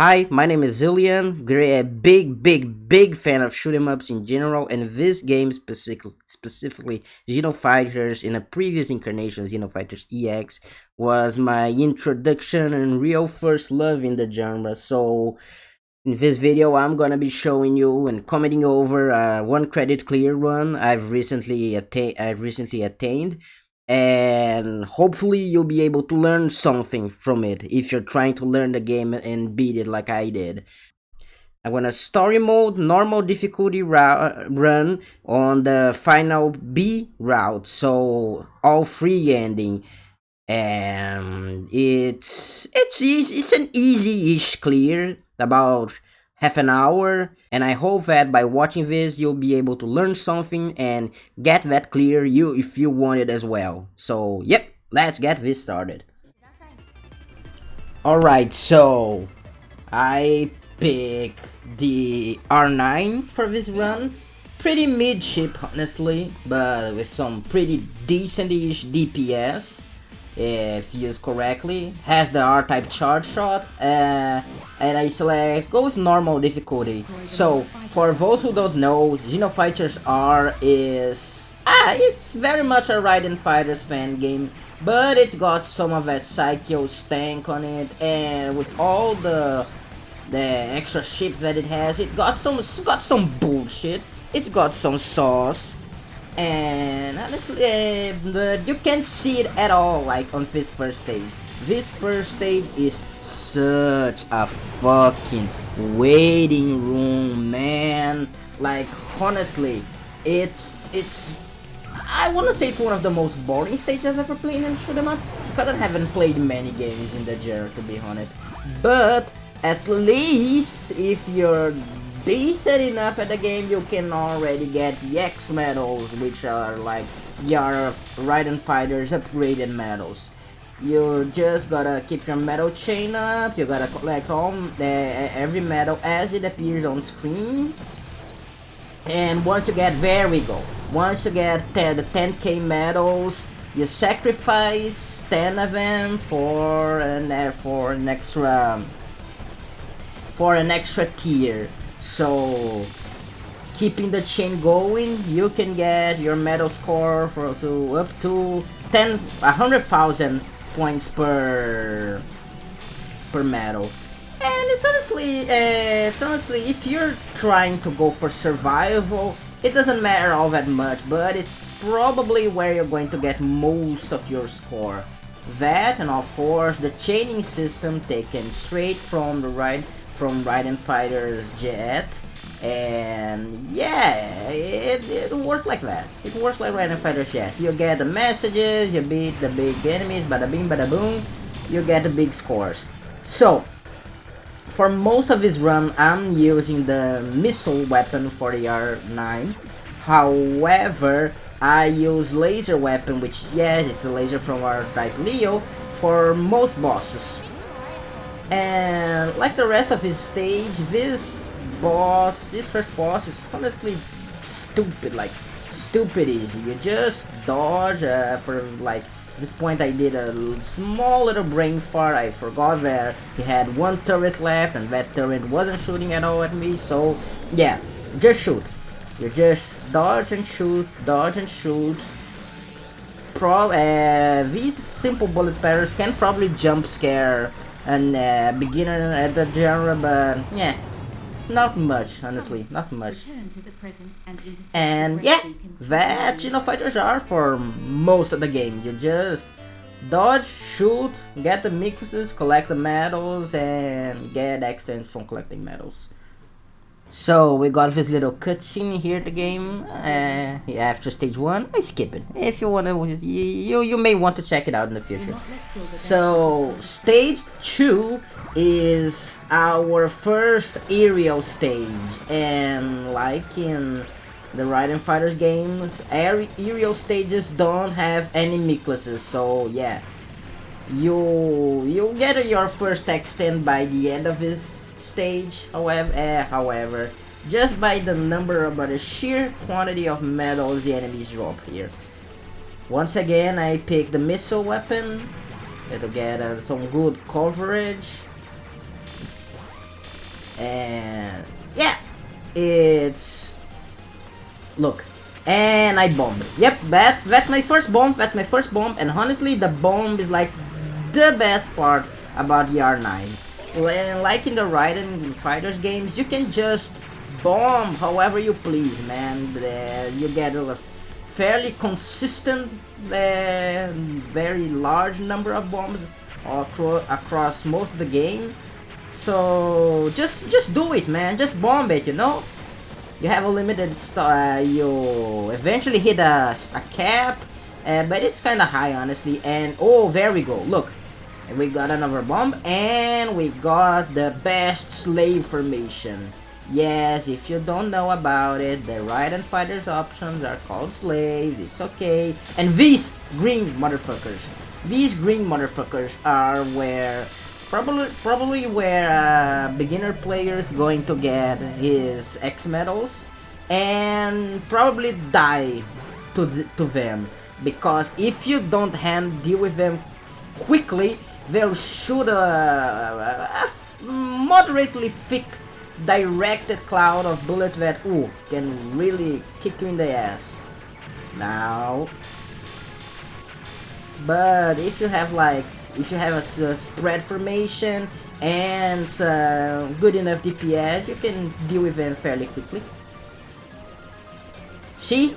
Hi, my name is Zillian. A big fan of shoot 'em ups in general, and this game specifically Xeno Fighters in a previous incarnation, Xeno Fighters EX, was my introduction and real first love in the genre. So in this video, I'm gonna be showing you and commenting over one credit clear run I've recently attained, and hopefully you'll be able to learn something from it if you're trying to learn the game and beat it like I did. I'm gonna story mode, normal difficulty run on the final B route, so all free ending, and it's easy. It's an easy-ish clear, about half an hour, and I hope that by watching this you'll be able to learn something and get that clear you if you want it as well. So yep, let's get this started. Alright, so I pick the R9 for this run. Pretty mid ship, honestly, but with some pretty decent-ish DPS if used correctly. Has the R-type charge shot, and I select go with normal difficulty. So for those who don't know, Xeno Fighters R is it's very much a Raiden Fighters fan game, but it's got some of that Psycho stank on it, and with all the extra ships that it has, it's got some bullshit. It's got some sauce, and honestly, you can't see it at all. Like on this first stage, this first stage is such a fucking waiting room, man. Like honestly, it's I want to say it's one of the most boring stages I've ever played in shoot 'em up, because I haven't played many games in the genre, to be honest. But at least if you're decent enough at the game, you can already get the X medals, which are like your Raiden Fighters upgraded medals. You just gotta keep your medal chain up. You gotta collect every medal as it appears on screen. And once you get, there we go. Once you get the 10k medals, you sacrifice 10 of them for an extra tier. So keeping the chain going, you can get your medal score up to 100,000 points per medal. And it's honestly, if you're trying to go for survival, it doesn't matter all that much, but it's probably where you're going to get most of your score. That, and of course the chaining system taken straight from Raiden Fighters Jet, and yeah, it works like that. It works like Raiden Fighters Jet. You get the messages, you beat the big enemies, bada bing bada boom, you get the big scores. So for most of this run, I'm using the missile weapon for the R9. However, I use laser weapon, which yes, it's a laser from our type Leo, for most bosses. And like the rest of his stage, this first boss is honestly stupid, like stupid easy. You just dodge for like this point. I did a small little brain fart. I forgot that he had one turret left and that turret wasn't shooting at all at me. So yeah, just shoot. You just dodge and shoot, dodge and shoot. These simple bullet parries can probably jump scare a beginner at the genre, but yeah, not much, honestly, not much. And yeah, that Xeno Fighters are for most of the game. You just dodge, shoot, get the mixes, collect the medals, and get extents from collecting medals. So we got this little cutscene here at the game. After stage 1, I skip it. If you wanna, you may want to check it out in the future. So stage 2 is our first aerial stage, and like in the Raiden Fighters games, aerial stages don't have any necklaces. So yeah, you'll get your first extent by the end of this stage. However, just by the number of the sheer quantity of medals the enemies drop here. Once again, I pick the missile weapon. It'll get some good coverage. And yeah, it's look, and I bombed. Yep, that's my first bomb. That's my first bomb, and honestly, the bomb is like the best part about the R9. Like in the Raiden Fighters games, you can just bomb however you please, man. You get a fairly consistent, very large number of bombs across most of the game. So just do it, man. Just bomb it, you know. You have a limited you eventually hit a cap, but it's kind of high, honestly. And oh, there we go. Look, we got another bomb, and we got the best slave formation. Yes, if you don't know about it, the Raiden Fighters options are called slaves. It's okay. And these green motherfuckers are where probably where beginner players going to get his X medals and probably die to them, because if you don't deal with them quickly, they'll shoot a moderately thick directed cloud of bullets that can really kick you in the ass. Now, but if you have a spread formation and good enough DPS, you can deal with them fairly quickly. See?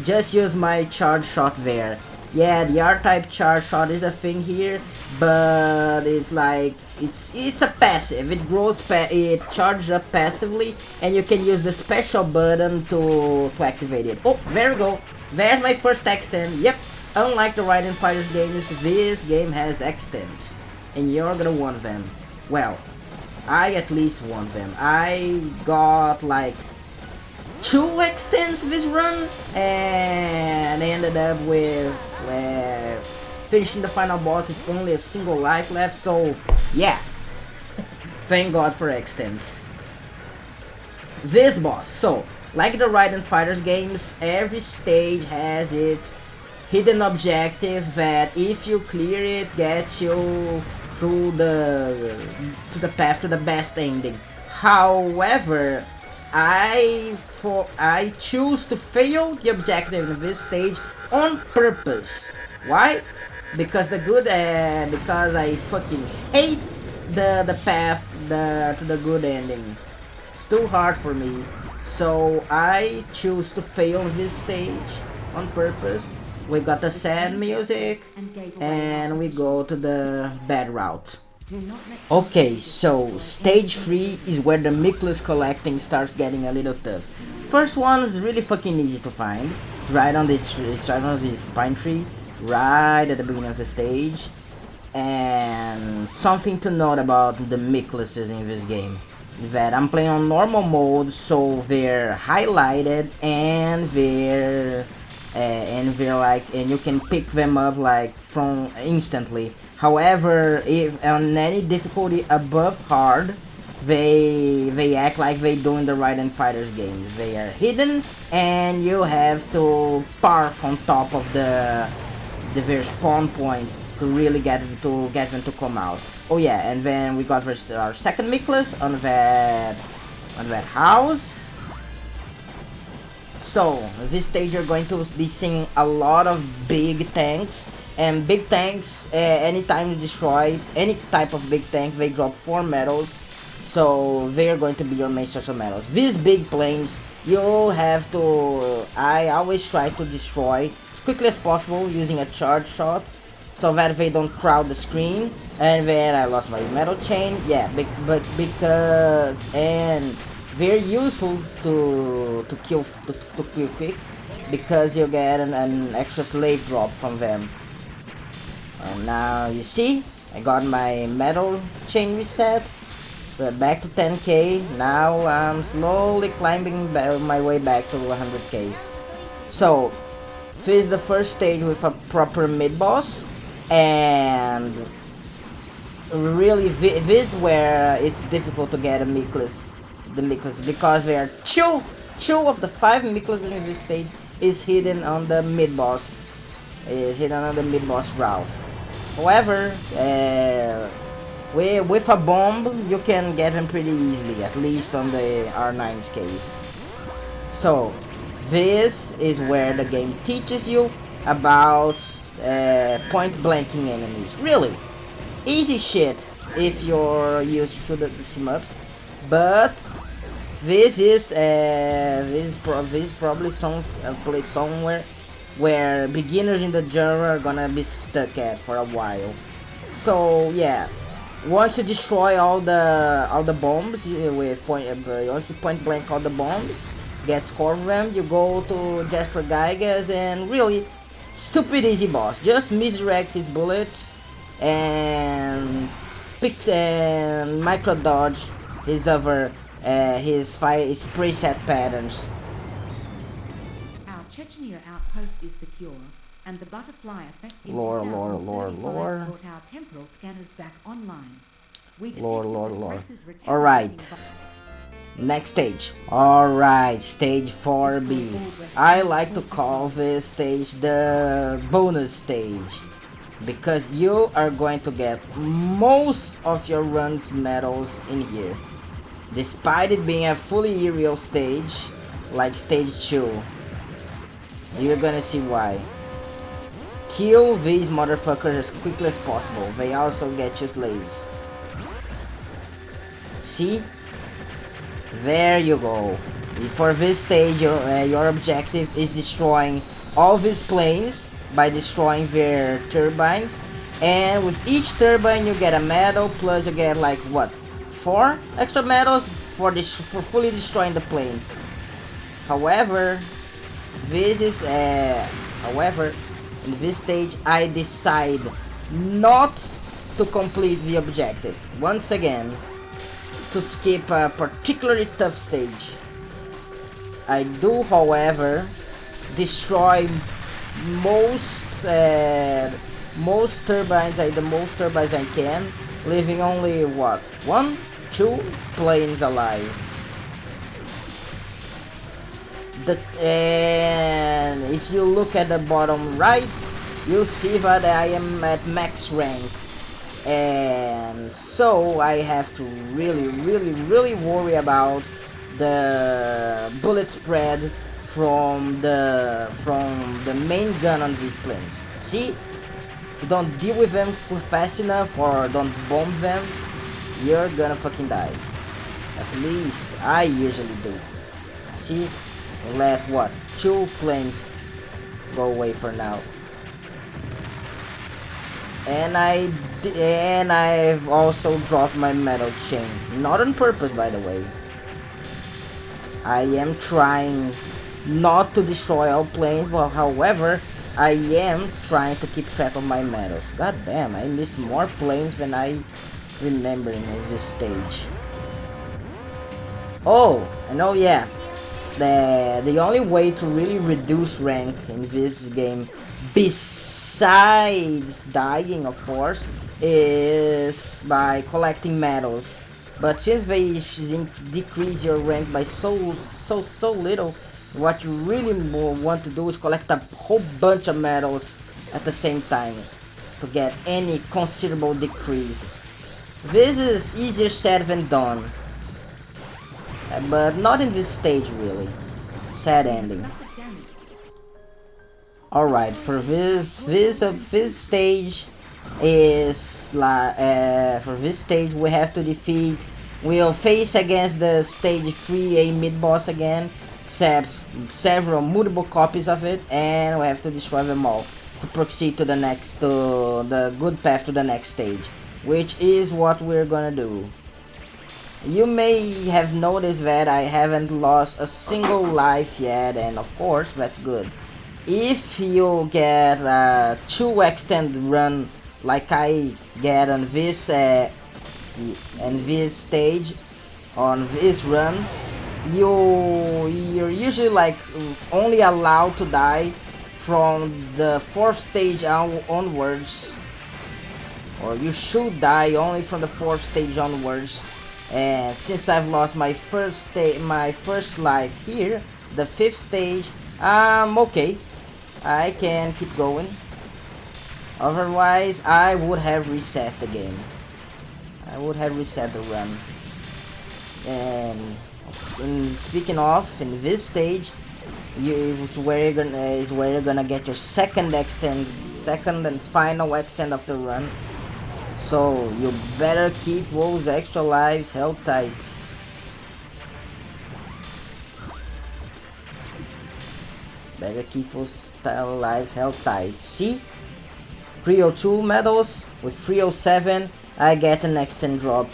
Just use my charge shot there. Yeah, the R-type charge shot is a thing here, but it's like it's a passive. It grows, it charges up passively, and you can use the special button to activate it. Oh, there we go. There's my first extend. Yep. Unlike the Raiden Fighters games, this game has extends, and you're gonna want them. Well, I at least want them. I got like 2 extends this run, and ended up with finishing the final boss with only a single life left. So yeah, thank God for extends. This boss, so like the Raiden Fighters games, every stage has its hidden objective that if you clear it, gets you through the path to the best ending. However, I choose to fail the objective in this stage on purpose. Why? Because because I fucking hate the path to the good ending. It's too hard for me. So I choose to fail this stage on purpose. We got the sad music, and we go to the bad route. Okay, so stage 3 is where the Miklas collecting starts getting a little tough. First one is really fucking easy to find. It's right on this pine tree, right at the beginning of the stage. And something to note about the Miklases in this game, that I'm playing on normal mode, so they're highlighted and they're and you can pick them up like from instantly. However, if on any difficulty above hard, they act like they do in the Raiden Fighters games. They are hidden, and you have to park on top of their spawn point to really get them to come out. Oh yeah, and then we got our second Miklas on that house. So this stage you're going to be seeing a lot of big tanks, and big tanks, anytime you destroy any type of big tank, they drop 4 medals, so they are going to be your main source of medals. These big planes, you have to, I always try to destroy as quickly as possible using a charge shot, so that they don't crowd the screen. And then I lost my metal chain, yeah, but because, and very useful to kill quick, because you get an extra slave drop from them. And now you see, I got my metal chain reset. So back to 10k. Now I'm slowly climbing my way back to 100k. So this is the first stage with a proper mid boss, and really this is where it's difficult to get a Miklas. The Miklas, because there are two of the 5 Miklas in this stage is hidden on the mid boss. Route. However, With a bomb, you can get him pretty easily, at least on the R9's case. So, this is where the game teaches you about point blanking enemies. Really, easy shit if you're used to the shmups, but this is probably some place somewhere where beginners in the genre are gonna be stuck at for a while. So yeah, once you destroy all the bombs with once you point blank all the bombs, get score of them, you go to Jasper Geiges and really stupid easy boss. Just misdirect his bullets and picks and micro dodge his his preset patterns. Our Chechnya outpost is secure, and the butterfly effect in Lore. 2035 brought our temporal scanners back online. We Lore. detected Alright. Next stage. Alright, stage 4B. I like to call this stage the bonus stage, because you are going to get most of your run's medals in here, despite it being a fully aerial stage like stage 2. You're gonna see why. Kill these motherfuckers as quickly as possible. They also get you slaves. See? There you go. For this stage, your objective is destroying all these planes by destroying their turbines, and with each turbine you get a medal, plus you get like what, 4 extra medals for fully destroying the plane. However, this is in this stage I decide not to complete the objective once again, to skip a particularly tough stage. I do, however, destroy most turbines, the most turbines I can, leaving only what, 1-2 planes alive. And if you look at the bottom right, you'll see that I am at max rank, and so I have to really worry about the bullet spread from the main gun on these planes. See, if you don't deal with them fast enough or don't bomb them, you're gonna fucking die. At least I usually do. See, let what, 2 planes go away for now. And I've also dropped my metal chain, not on purpose, by the way. I am trying not to destroy all planes, but however, I am trying to keep track of my medals. God damn, I missed more planes than I remember in this stage. Oh, and oh yeah, the only way to really reduce rank in this game, besides dying of course, is by collecting medals. But since they decrease your rank by so little, what you really want to do is collect a whole bunch of medals at the same time to get any considerable decrease. This is easier said than done, but not in this stage really. Sad ending. Alright, for this stage is like for this stage we have to defeat, we'll face against the stage 3A mid boss again, except multiple copies of it, and we have to destroy them all to proceed to the good path to the next stage, which is what we're gonna do. You may have noticed that I haven't lost a single life yet, and of course that's good. If you get a 2 extended run like I get on this stage, on this run, you're usually like only allowed to die from the 4th stage onwards, or you should die only from the 4th stage onwards. And since I've lost my first life here, the 5th stage, okay, I can keep going. Otherwise, I would have reset the game. I would have reset the run. And speaking of, in this stage, is where you're gonna get your second and final extend of the run. So you better keep those extra lives held tight. Better keep those lives held tight. See? 302 medals with 307. I get an extend drop.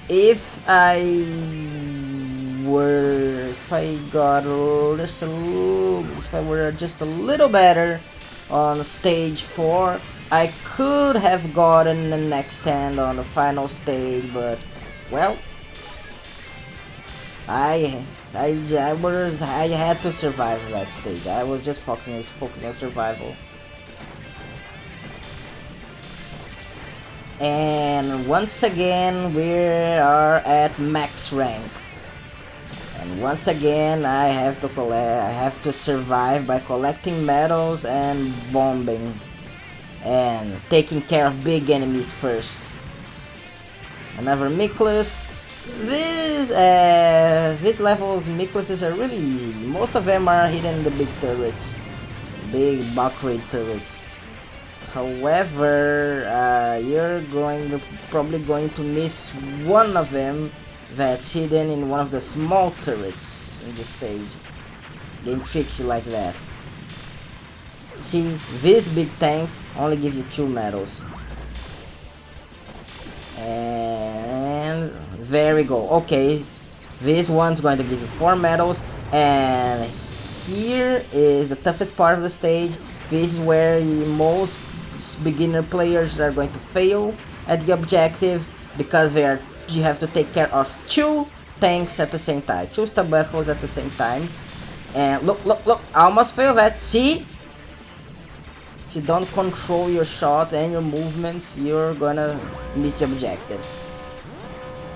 If I were just a little better on stage 4, I could have gotten an extend on the final stage, but well, I had to survive that stage. I was just focusing on survival. And once again we are at max rank. And once again I have to survive by collecting medals and bombing. And taking care of big enemies first. Another Miklas. This level of Miklases are really easy. Most of them are hidden in the big turrets. Big buck raid turrets. However, you're probably going to miss one of them that's hidden in one of the small turrets in the stage. Game tricks you like that. See, these big tanks only give you 2 medals. And there we go. Okay, this one's going to give you 4 medals. And here is the toughest part of the stage. This is where most beginner players are going to fail at the objective, because you have to take care of 2 tanks at the same time, 2 stab battles at the same time. And look, I almost failed that. See? If you don't control your shot and your movements, you're gonna miss the objective.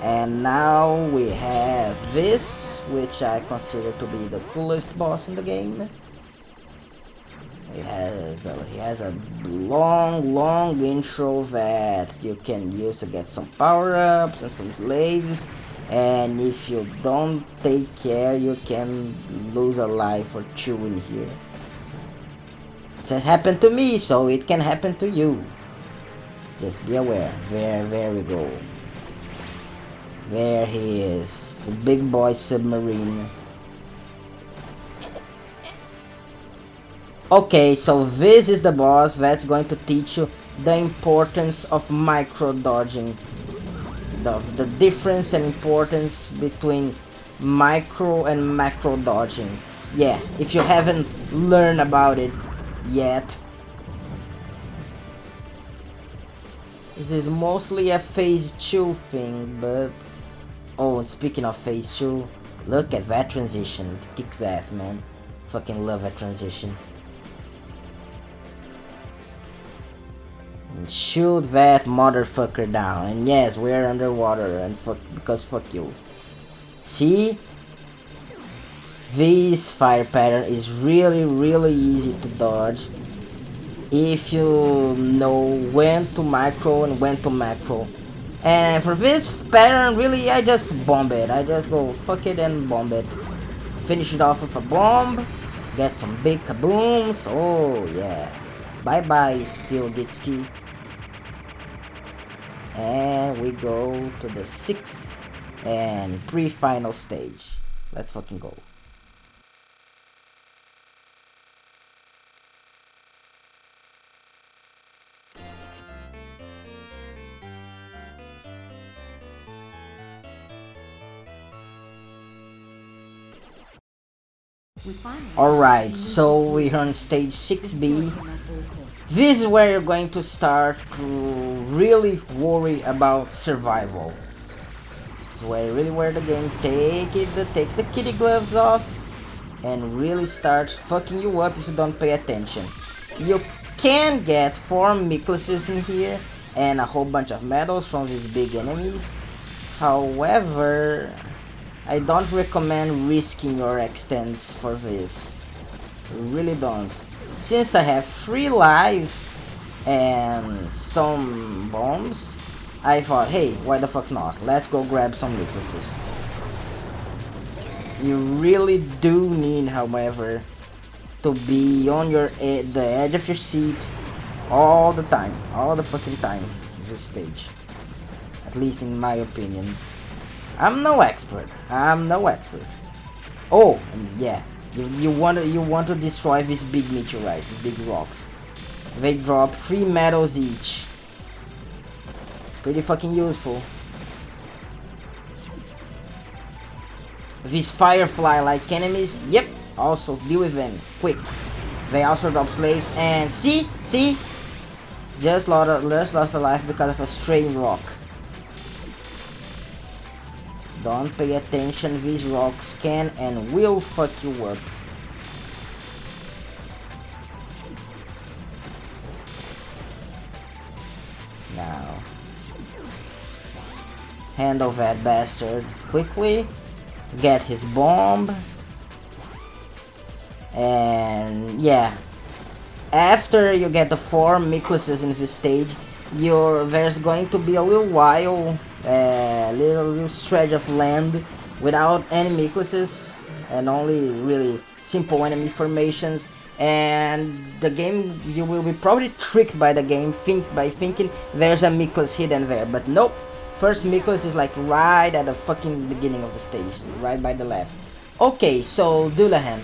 And now we have this, which I consider to be the coolest boss in the game. He has a long intro that you can use to get some power-ups and some slaves. And if you don't take care, you can lose a life or 2 in here. It has happened to me, so it can happen to you. Just be aware. There we go. There he is. The big boy submarine. Okay, so this is the boss that's going to teach you the importance of micro dodging. The difference and importance between micro and macro dodging. Yeah, if you haven't learned about it yet. This is mostly a phase 2 thing, but... Oh, and speaking of phase 2, look at that transition. It kicks ass, man. Fucking love that transition. And shoot that motherfucker down. And yes, we're underwater, and because fuck you. See? This fire pattern is really easy to dodge if you know when to micro and when to macro. And for this pattern, really, I just bomb it. I just go fuck it and bomb it. Finish it off with a bomb. Get some big kabooms. Oh yeah. Bye bye, Steel Gitsky. And we go to the 6th and pre-final stage. Let's fucking go. Alright, so we're on stage 6B. This is where you're going to start to really worry about survival. This is where the game takes the kitty gloves off and really starts fucking you up if you don't pay attention. You can get 4 Miklases in here and a whole bunch of medals from these big enemies. However, I don't recommend risking your extends for this. I really don't. Since I have 3 lives and some bombs, I thought, hey, why the fuck not? Let's go grab some necklaces. You really do need, however, to be on the edge of your seat all the time, all the fucking time. This stage, at least in my opinion. I'm no expert. Oh, yeah. You want to destroy these big meteorites, big rocks. They drop 3 medals each. Pretty fucking useful. These firefly-like enemies, yep. Also deal with them quick. They also drop slaves and see, just lost a life because of a stray rock. Don't pay attention, these rocks can and will fuck you up. Now, handle that bastard quickly, get his bomb, and yeah, after you get the 4 Mikluses in this stage, there's going to be a little while, little stretch of land without any Mikluses and only really simple enemy formations. And the game, you will be probably tricked by the game by thinking there's a Miklus hidden there, but nope. First Miklus is like right at the fucking beginning of the stage, right by the left. Okay, so Dullahan.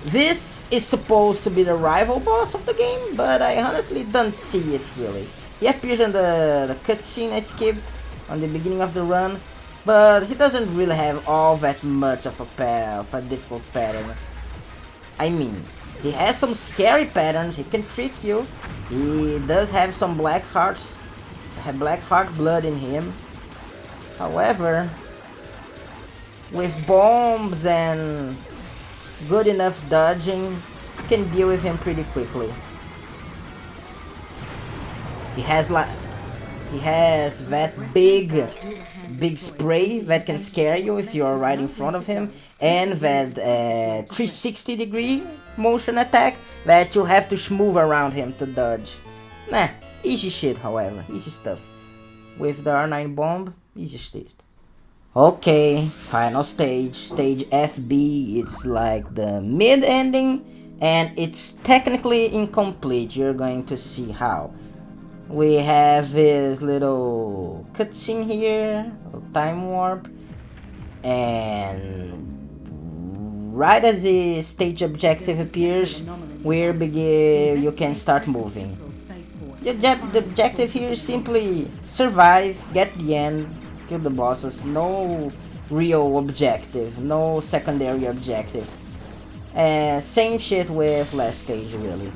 This is supposed to be the rival boss of the game, but I honestly don't see it really. He appears in the cutscene I skipped on the beginning of the run, but he doesn't really have all that much of a difficult pattern. I mean, he has some scary patterns, he can trick you, he does have some black heart blood in him. However, with bombs and good enough dodging, you can deal with him pretty quickly. He has that big spray that can scare you if you are right in front of him, and that 360-degree motion attack that you have to move around him to dodge. Nah, easy shit, however, easy stuff. With the R9 bomb, easy shit. Okay, final stage, stage FB. It's like the mid-ending, and it's technically incomplete. You're going to see how. We have this little cutscene here, a time warp, and right as the stage objective appears, you can start moving. The objective here is simply survive, get the end, kill the bosses. No real objective, no secondary objective. Same shit with last stage really.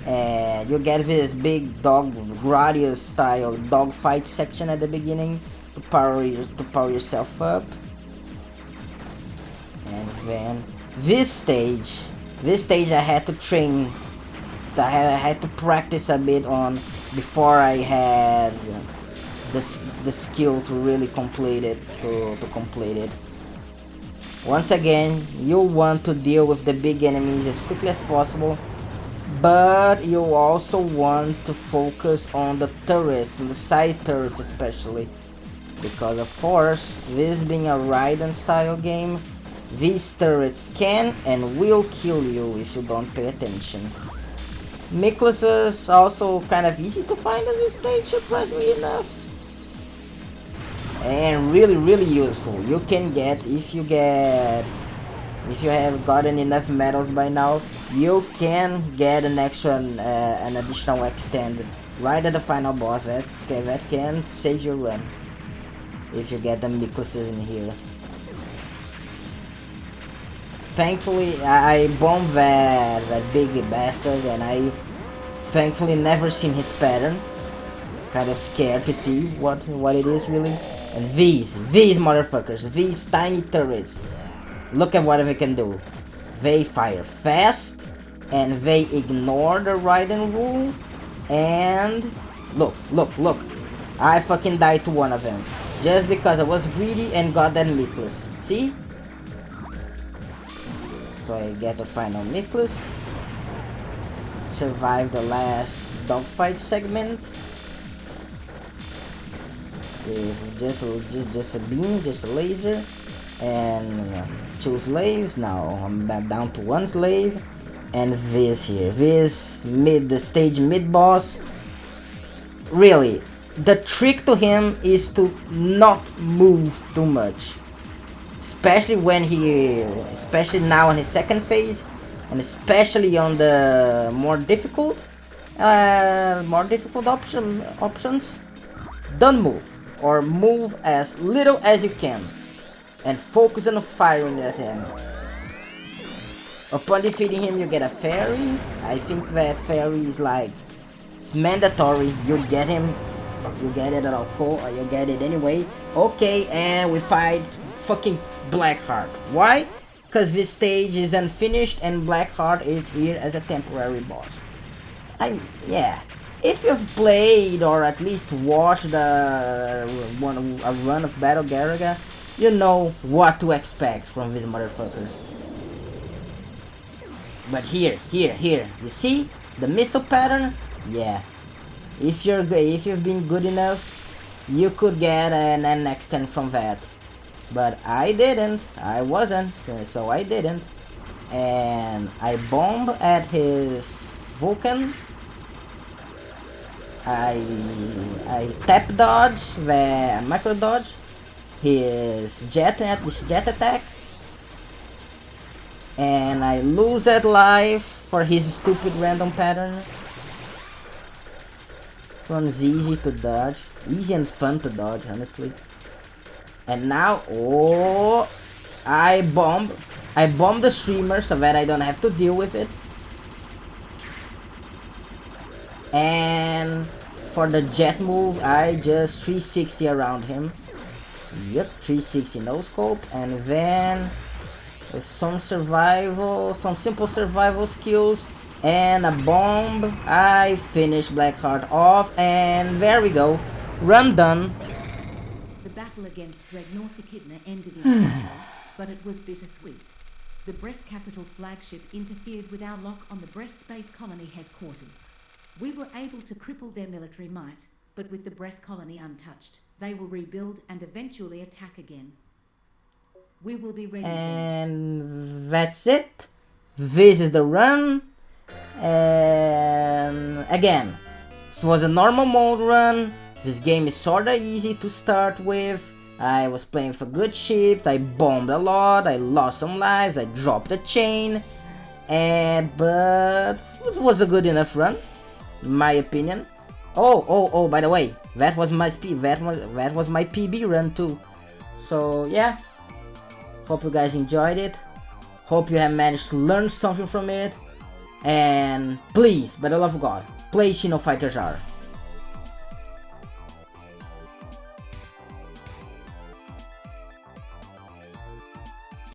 And you get this big Gradius style dogfight section at the beginning to power yourself up. And then this stage I had to train. I had to practice a bit on before I had the skill to really complete it. To complete it. Once again, you'll want to deal with the big enemies as quickly as possible, but you also want to focus on the turrets, and the side turrets especially, because of course, this being a Raiden style game, these turrets can and will kill you if you don't pay attention. Mikluses is also kind of easy to find in this stage, surprisingly enough. And really useful. You can get, if you have gotten enough medals by now, you can get an additional extend right at the final boss. That can save your run if you get the Mikluses in here. Thankfully, I bombed that big bastard, and I thankfully never seen his pattern. Kind of scared to see what it is really. And these motherfuckers, these tiny turrets, look at what they can do. They fire fast, and they ignore the Raiden rule. And look, I fucking died to one of them just because I was greedy and got that Miklus. See? So I get the final Miklus, survive the last dogfight segment. Just a beam, just a laser, and 2 slaves. Now I'm back down to 1 slave, and this here, the stage mid boss. Really, the trick to him is to not move too much, especially now in his second phase, and especially on the more difficult options. Don't move, or move as little as you can, and focus on firing at him. Upon defeating him, you get a fairy. I think that fairy is like, it's mandatory. You get him, you get it at all, or you get it anyway. Okay, and we fight fucking Blackheart. Why? Because this stage is unfinished and Blackheart is here as a temporary boss. Yeah. If you've played or at least watched a run of Battle Garaga, you know what to expect from this motherfucker. But here, you see the missile pattern? Yeah. If you've been good enough, you could get an NX-10 from that. But I didn't. I wasn't, so I didn't. And I bomb at his Vulcan. I tap dodge, the micro dodge his jet attack, and I lose that life for his stupid random pattern. This one's easy to dodge, easy and fun to dodge, honestly. And now, oh, I bomb the streamer so that I don't have to deal with it. And for the jet move, I just 360 around him. Yep, 360 no scope, and then with some simple survival skills and a bomb, I finish Blackheart off, and there we go, run done. The battle against Dreadnought Echidna ended in victory, but it was bittersweet. The Brest Capital flagship interfered with our lock on the Brest Space Colony headquarters. We were able to cripple their military might, but with the Brest colony untouched, they will rebuild and eventually attack again. We will be ready. And that's it. This is the run. And again, this was a normal mode run. This game is sorta easy to start with. I was playing for good ship. I bombed a lot. I lost some lives. I dropped a chain. But it was a good enough run, in my opinion. Oh, by the way, that was my that was my PB run too. So yeah, hope you guys enjoyed it. Hope you have managed to learn something from it. And please, by the love of God, play Xeno Fighters R.